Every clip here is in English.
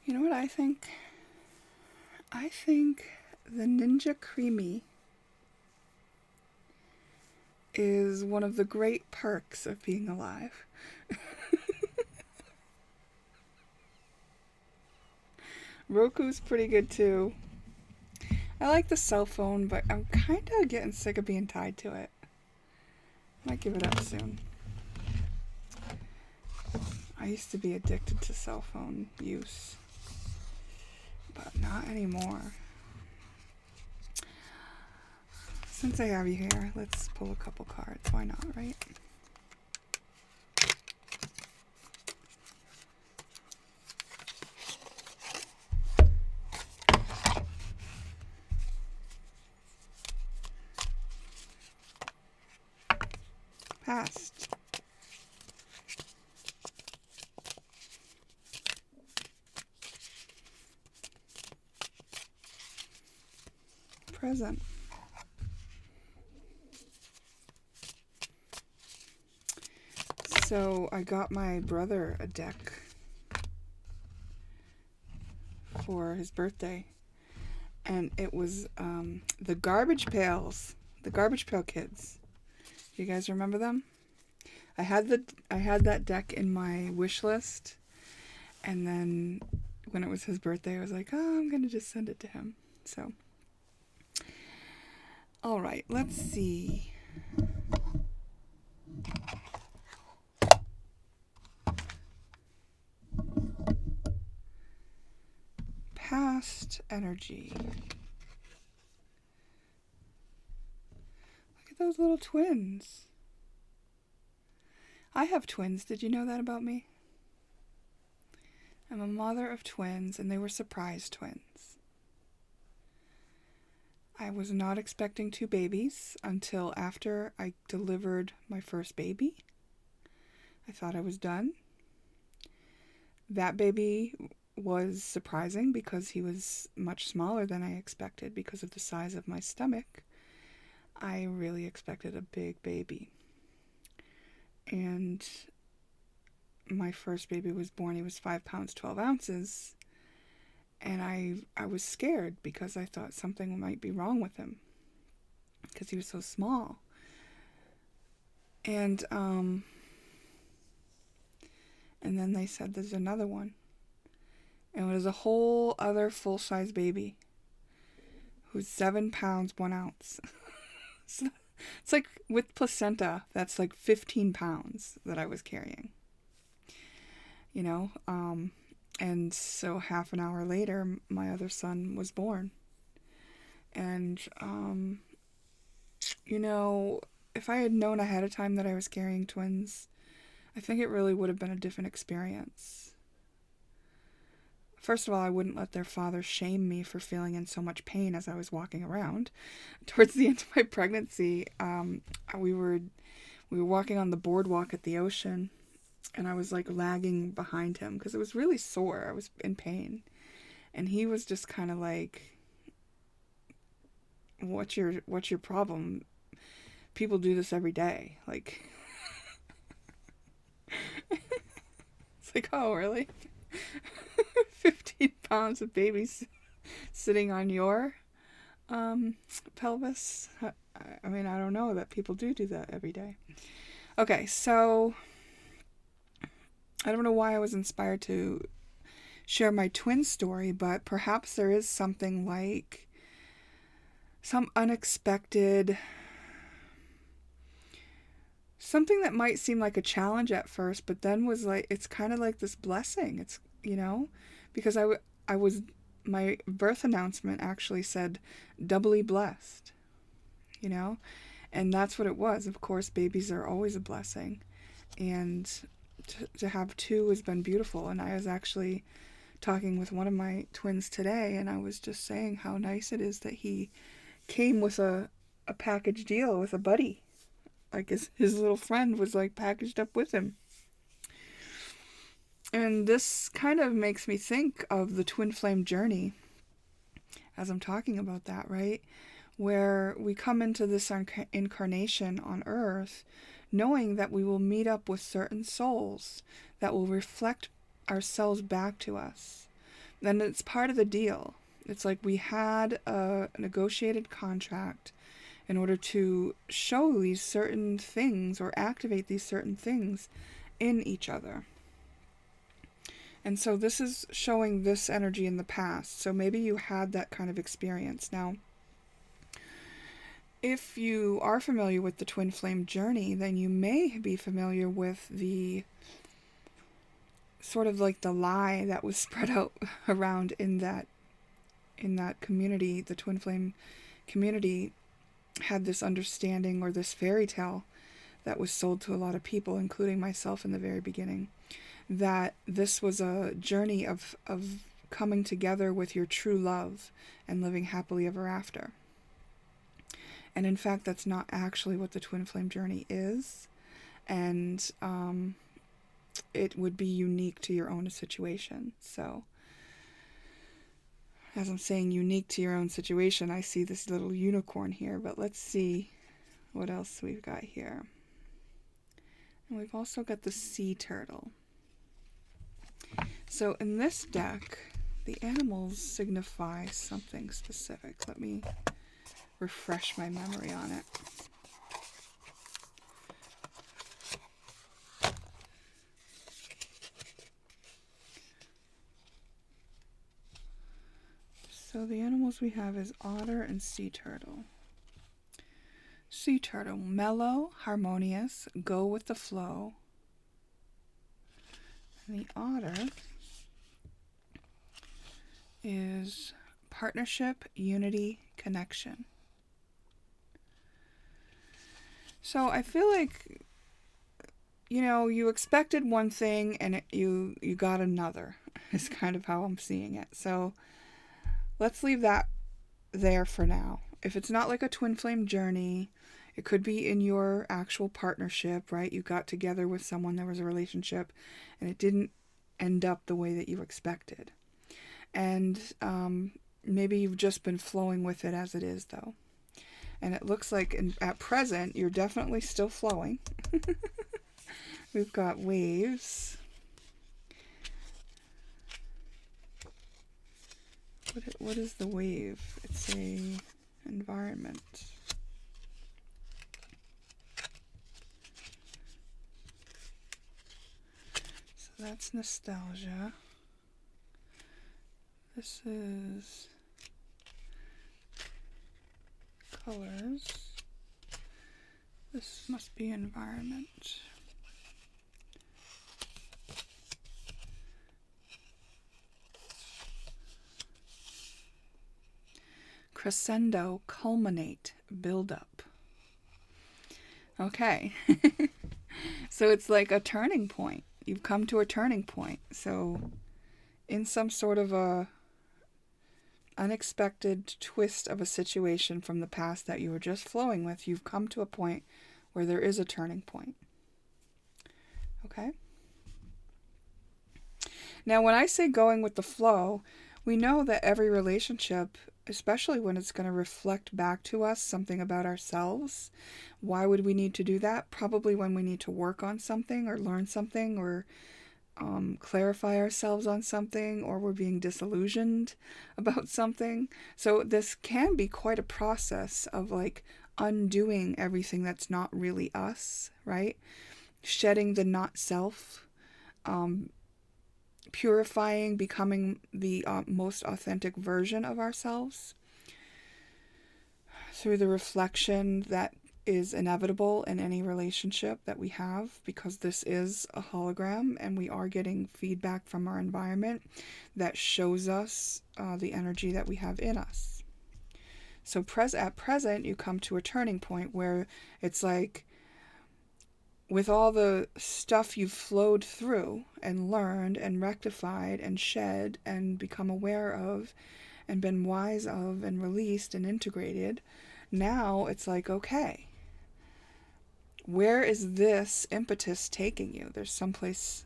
You know what I think? I think the Ninja Creamy is one of the great perks of being alive. Roku's pretty good too. I like the cell phone, but I'm kind of getting sick of being tied to it. Might give it up soon. I used to be addicted to cell phone use, but not anymore. Since I have you here, let's pull a couple cards. Why not, right? Past. Present. So I got my brother a deck for his birthday, and it was the Garbage Pails, the Garbage Pail Kids. Do you guys remember them? I had that deck in my wish list, and then when it was his birthday, I was like, oh, I'm gonna just send it to him. So, all right, let's see. Past energy. Look at those little twins. I have twins. Did you know that about me? I'm a mother of twins, and they were surprise twins. I was not expecting 2 babies until after I delivered my first baby. I thought I was done. That baby was surprising because he was much smaller than I expected because of the size of my stomach. I really expected a big baby. And my first baby was born. He was 5 pounds, 12 ounces. And I was scared because I thought something might be wrong with him because he was so small. And then they said there's another one. And it was a whole other full-size baby who's 7 pounds, 1 ounce. So it's like with placenta, that's like 15 pounds that I was carrying. You know, and so half an hour later, my other son was born. And, you know, if I had known ahead of time that I was carrying twins, I think it really would have been a different experience. First of all, I wouldn't let their father shame me for feeling in so much pain as I was walking around. Towards the end of my pregnancy, we were walking on the boardwalk at the ocean, and I was like lagging behind him because it was really sore. I was in pain. And he was just kind of like, what's your problem? People do this every day. Like, it's like, oh, really? 15 pounds of babies sitting on your pelvis. I mean, I don't know that people do that every day. Okay, so I don't know why I was inspired to share my twin story, but perhaps there is something like some unexpected, something that might seem like a challenge at first, but then was like, it's kind of like this blessing. It's, you know, because I was, my birth announcement actually said doubly blessed, you know, and that's what it was. Of course, babies are always a blessing, and to have 2 has been beautiful. And I was actually talking with one of my twins today, and I was just saying how nice it is that he came with a package deal with a buddy. Like his little friend was like packaged up with him. And this kind of makes me think of the twin flame journey as I'm talking about that, right? Where we come into this incarnation on Earth knowing that we will meet up with certain souls that will reflect ourselves back to us. then it's part of the deal. It's like we had a negotiated contract in order to show these certain things or activate these certain things in each other. And so this is showing this energy in the past. So maybe you had that kind of experience. Now, if you are familiar with the twin flame journey, then you may be familiar with the sort of like the lie that was spread out around in that community. The twin flame community had this understanding, or this fairy tale that was sold to a lot of people, including myself in the very beginning, that this was a journey of coming together with your true love and living happily ever after. And in fact, that's not actually what the twin flame journey is. And it would be unique to your own situation. So, as I'm saying unique to your own situation, I see this little unicorn here. But let's see what else we've got here. And we've also got the sea turtle. So in this deck, the animals signify something specific. Let me refresh my memory on it. So the animals we have is otter and sea turtle. Sea turtle, mellow, harmonious, go with the flow. And the otter is partnership, unity, connection. So I feel like, you know, you expected one thing and you got another, is kind of how I'm seeing it. So let's leave that there for now. If it's not like a twin flame journey, it could be in your actual partnership, right? You got together with someone, there was a relationship, and it didn't end up the way that you expected. And maybe you've just been flowing with it as it is, though. And it looks like at present, you're definitely still flowing. We've got waves. What is the wave? It's a environment. So that's nostalgia. This is colors. This must be environment. Crescendo, culminate, build up. Okay. So it's like a turning point. You've come to a turning point. So in some sort of a unexpected twist of a situation from the past that you were just flowing with, you've come to a point where there is a turning point. Okay? Now, when I say going with the flow, we know that every relationship, especially when it's going to reflect back to us something about ourselves, why would we need to do that? Probably when we need to work on something or learn something or clarify ourselves on something, or we're being disillusioned about something. So this can be quite a process of like undoing everything that's not really us, right? Shedding the not self, purifying, becoming the most authentic version of ourselves through the reflection that is inevitable in any relationship that we have, because this is a hologram and we are getting feedback from our environment that shows us the energy that we have in us. So at present, you come to a turning point where it's like, with all the stuff you've flowed through and learned and rectified and shed and become aware of and been wise of and released and integrated, now it's like, okay, where is this impetus taking you? There's someplace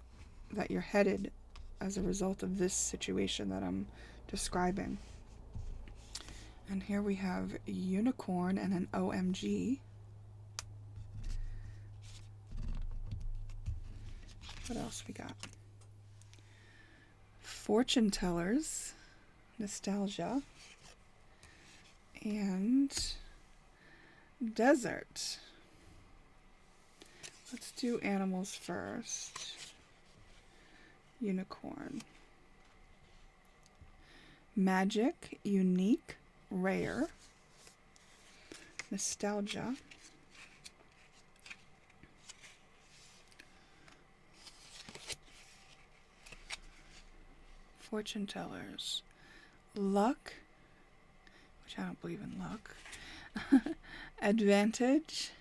that you're headed as a result of this situation that I'm describing. And here we have a unicorn and an OMG. What else we got? fortune tellers, nostalgia, and desert. Let's do animals first. Unicorn. Magic, unique, rare. Nostalgia. Fortune tellers. Luck, which I don't believe in luck. Advantage.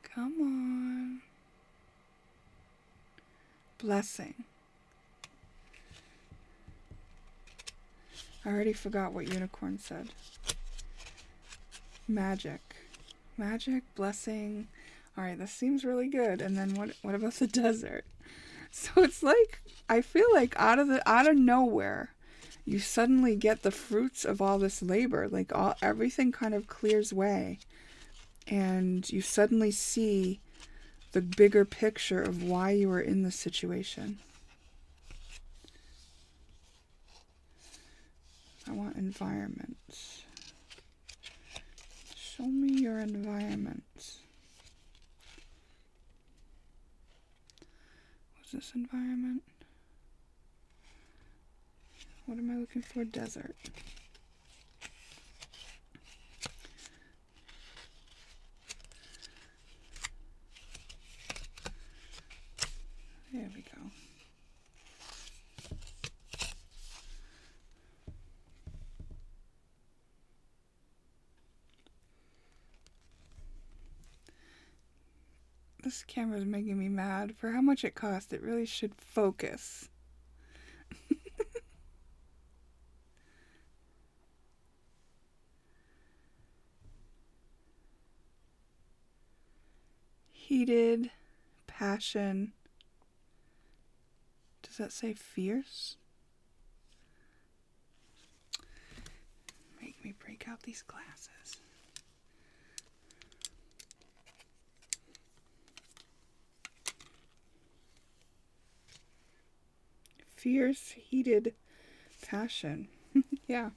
Come on. Blessing. I already forgot what unicorn said. Magic. Magic, blessing. Alright, this seems really good. And then what about the desert? So it's like, I feel like out of nowhere, you suddenly get the fruits of all this labor. Like everything kind of clears way. And you suddenly see the bigger picture of why you were in this situation. I want environment. Show me your environment. What's this environment? What am I looking for? Desert. There we go. This camera is making me mad. For how much it cost, it really should focus. Heated, passion. Does that say fierce? Make me break out these glasses. Fierce, heated, passion. Yeah.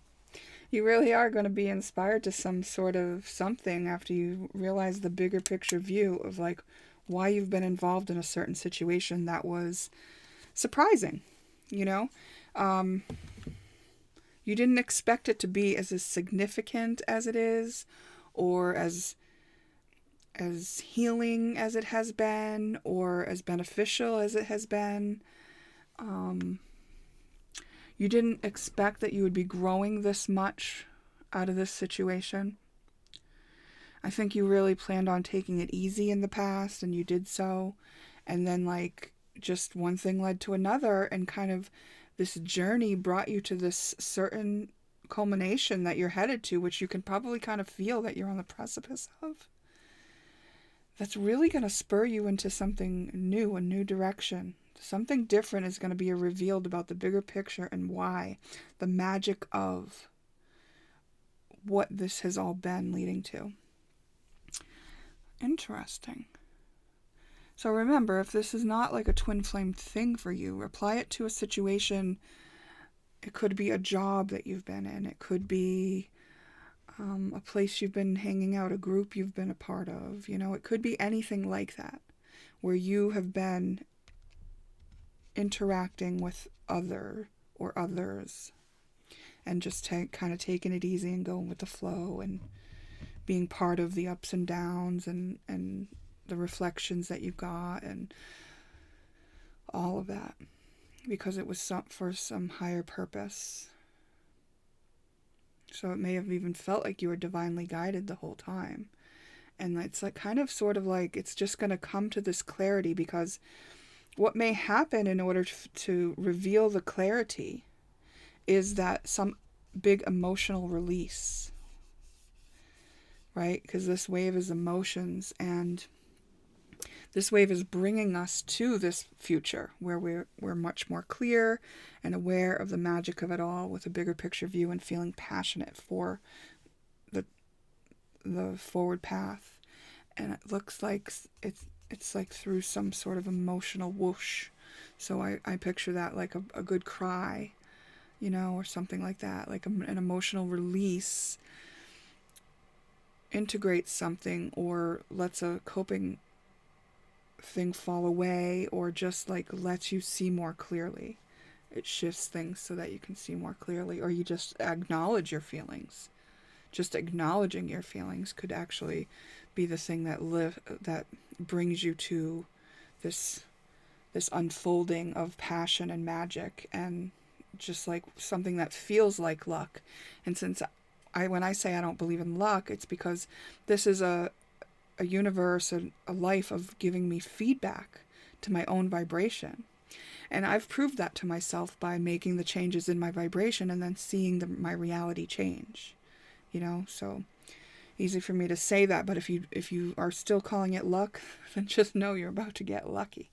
You really are going to be inspired to some sort of something after you realize the bigger picture view of like why you've been involved in a certain situation that was surprising, you know? You didn't expect it to be as significant as it is, or as healing as it has been, or as beneficial as it has been. You didn't expect that you would be growing this much out of this situation. I think you really planned on taking it easy in the past, and you did so. And then, like, just one thing led to another, and kind of this journey brought you to this certain culmination that you're headed to, which you can probably kind of feel that you're on the precipice of. That's really going to spur you into something new, a new direction. Something different is going to be revealed about the bigger picture and why. The magic of what this has all been leading to. Interesting. So remember, if this is not like a twin flame thing for you, apply it to a situation. It could be a job that you've been in. It could be a place you've been hanging out, a group you've been a part of. You know, it could be anything like that, where you have been interacting with others, and just kind of taking it easy and going with the flow and being part of the ups and downs and the reflections that you got and all of that, because it was for some higher purpose. So it may have even felt like you were divinely guided the whole time. And it's like kind of sort of like it's just going to come to this clarity, because what may happen in order to reveal the clarity is that some big emotional release, right? Because this wave is emotions, and this wave is bringing us to this future where we're much more clear and aware of the magic of it all, with a bigger picture view and feeling passionate for the forward path. And it looks like it's like through some sort of emotional whoosh. So I picture that like a good cry, or something like that, like an emotional release integrates something or lets a coping thing fall away, or just like lets you see more clearly. It shifts things so that you can see more clearly, or you just acknowledge your feelings. Just acknowledging your feelings could actually be the thing that brings you to this unfolding of passion and magic, and just like something that feels like luck. And since when I say I don't believe in luck, it's because this is a universe, a life of giving me feedback to my own vibration. And I've proved that to myself by making the changes in my vibration and then seeing my reality change. So easy for me to say that, but if you are still calling it luck, then just know you're about to get lucky.